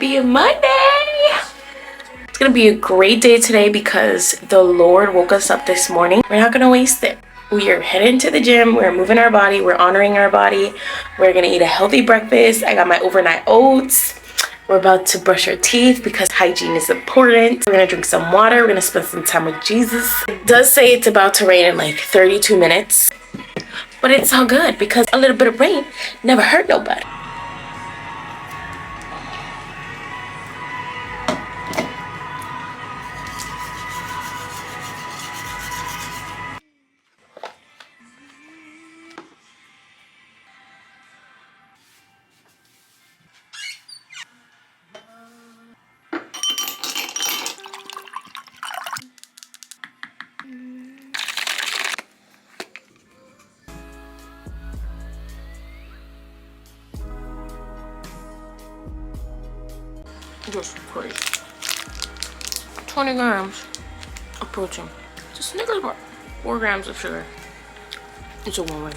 Happy Monday! It's gonna be a great day today because the Lord woke us up this morning. We're not gonna waste it. We are heading to the gym, we're moving our body, we're honoring our body. We're gonna eat a healthy breakfast. I got my overnight oats. We're about to brush our teeth because hygiene is important. We're gonna drink some water, we're gonna spend some time with Jesus. It does say it's about to rain in like 32 minutes, but it's all good because a little bit of rain never hurt nobody. Just crazy. 20 grams of protein. It's a Snickers bar. 4 grams of sugar. It's a one-way.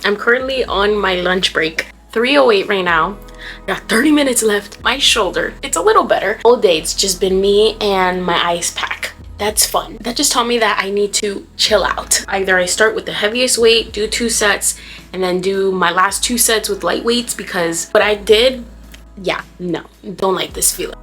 I'm currently on my lunch break. 3:08 right now. Got 30 minutes left. My shoulder, it's a little better. All day it's just been me and my ice pack. That's fun. That just taught me that I need to chill out. Either I start with the heaviest weight, do 2 sets, and then do my last 2 sets with light weights, because what I did, yeah, no, don't like this feeling.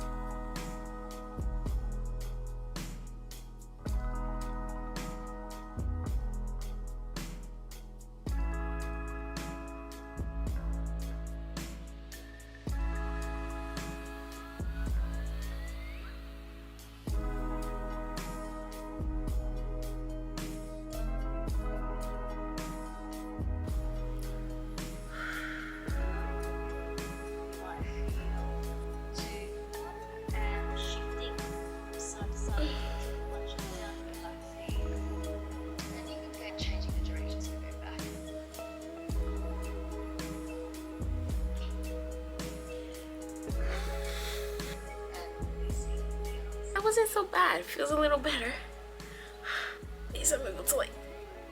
That wasn't so bad. It feels a little better. At least I'm able to like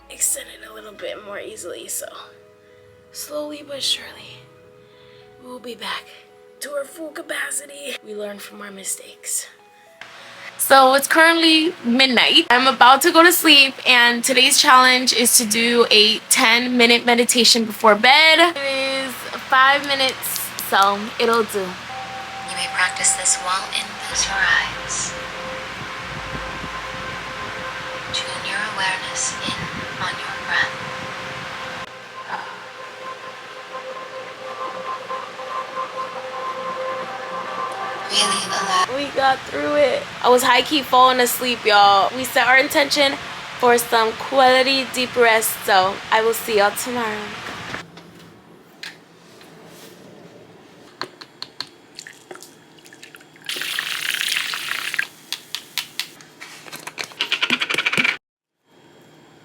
extend it a little bit more easily, so slowly but surely we'll be back to our full capacity. We learn from our mistakes. So it's currently midnight. I'm about to go to sleep, and today's challenge is to do a 10-minute meditation before bed. It is 5 minutes, so it'll do. You may practice this while in close your eyes. Tune your awareness in on your breath. Really allow. We got through it. I was high-key falling asleep, y'all. We set our intention for some quality deep rest, so I will see y'all tomorrow.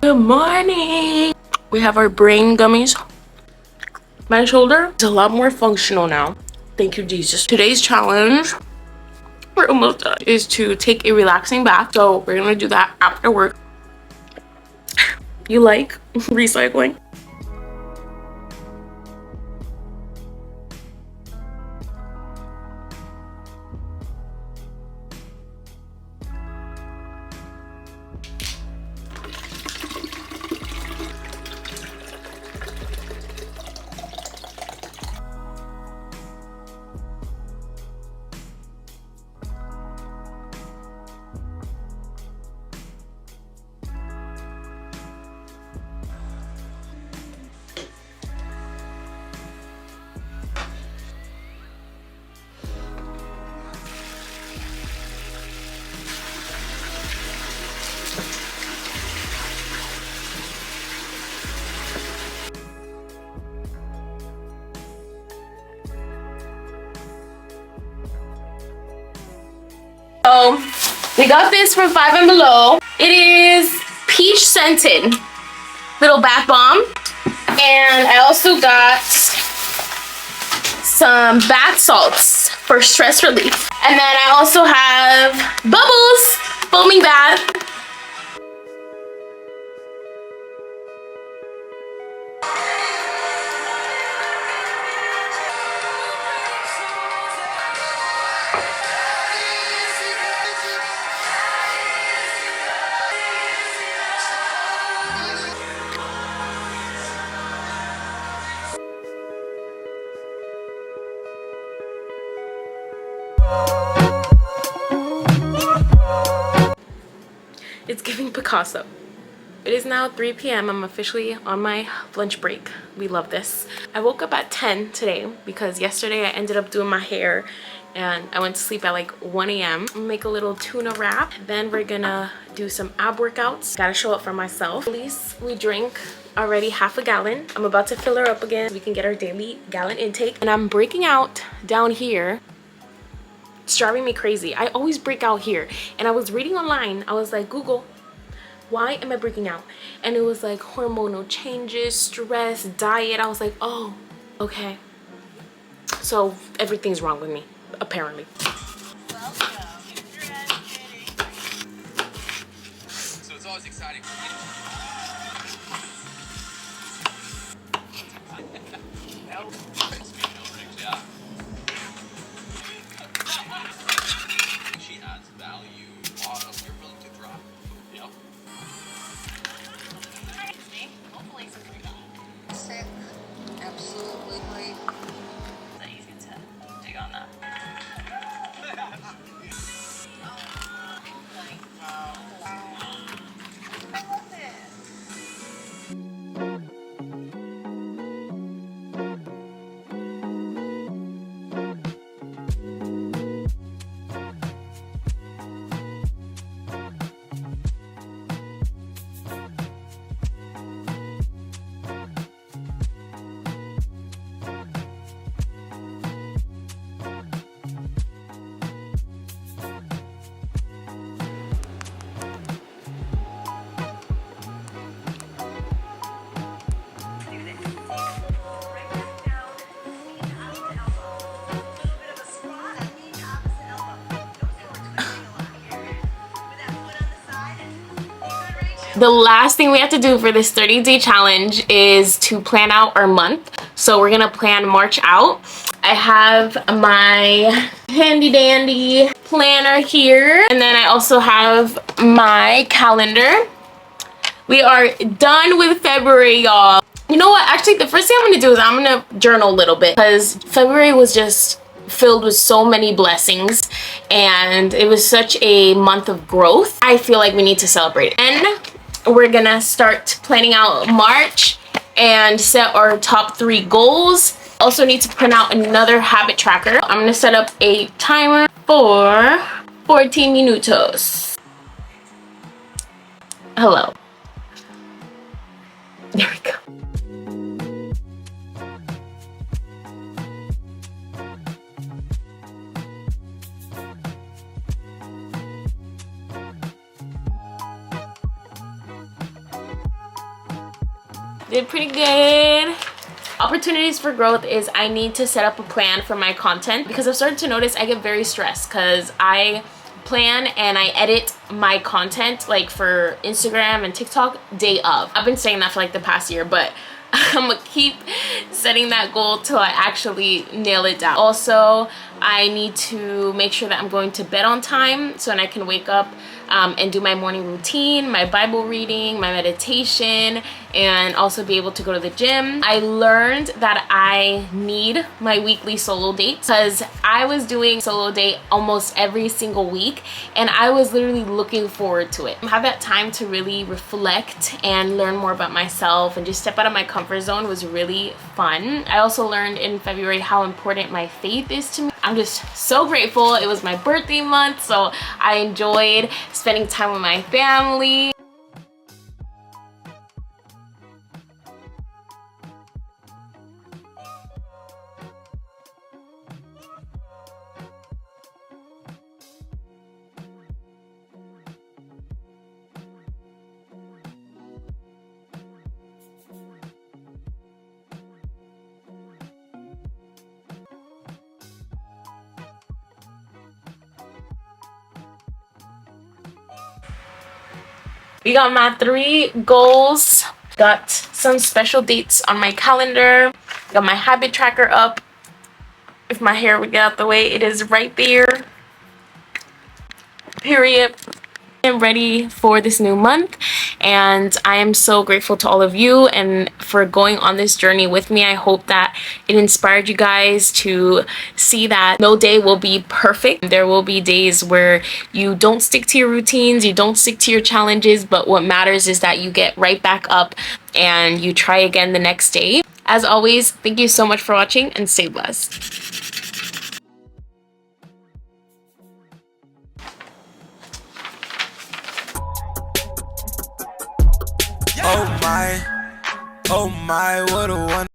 Good morning. We have our brain gummies. My shoulder is a lot more functional now. Thank you, Jesus. Today's challenge, we're almost done, is to take a relaxing bath. So we're gonna do that after work. You like recycling? So we got this from Five and Below. It is peach scented little bath bomb. And I also got some bath salts for stress relief. And then I also have Bubbles foaming bath. It's giving Picasso. It is now 3 p.m. I'm officially on my lunch break. We love this. I woke up at 10 today because yesterday I ended up doing my hair and I went to sleep at like 1 a.m. I'm gonna make a little tuna wrap. Then we're gonna do some ab workouts. Gotta show up for myself. At least we drink already half a gallon. I'm about to fill her up again so we can get our daily gallon intake. And I'm breaking out down here. It's driving me crazy. I always break out here. And I was reading online. I was like, Google, why am I breaking out? And it was like hormonal changes, stress, diet. I was like, oh, okay. So everything's wrong with me, apparently. So it's always exciting for me. Yeah. She adds value. You're willing to drop. Yep. Hopefully some sick. Absolutely great. It's easy to dig on that. The last thing we have to do for this 30-day challenge is to plan out our month. So we're gonna plan March out. I have my handy dandy planner here, and then I also have my calendar. We are done with February, y'all. You know what? Actually, the first thing I'm gonna do is I'm gonna journal a little bit because February was just filled with so many blessings and it was such a month of growth. I feel like we need to celebrate. And we're gonna start planning out March and set our top 3 goals. Also need to print out another habit tracker. I'm gonna set up a timer for 14 minutos. Hello. There we go. Did pretty good. Opportunities for growth is I need to set up a plan for my content because I've started to notice I get very stressed because I plan and I edit my content like for Instagram and TikTok day of. I've been saying that for like the past year, but I'm gonna keep setting that goal till I actually nail it down. Also, I need to make sure that I'm going to bed on time so that I can wake up and do my morning routine, my Bible reading, my meditation, and also be able to go to the gym. I learned that I need my weekly solo dates because I was doing solo date almost every single week and I was literally looking forward to it. I have that time to really reflect and learn more about myself and just step out of my comfort zone was really fun. I also learned in February how important my faith is to me. I'm just so grateful. It was my birthday month, so I enjoyed spending time with my family. We got my 3 goals. Got some special dates on my calendar. Got my habit tracker up. If my hair would get out the way, it is right there. Period. I'm ready for this new month, and I am so grateful to all of you and for going on this journey with me. I hope that it inspired you guys to see that no day will be perfect. There will be days where you don't stick to your routines, you don't stick to your challenges, but what matters is that you get right back up and you try again the next day. As always, thank you so much for watching, and stay blessed. Oh my, what a one.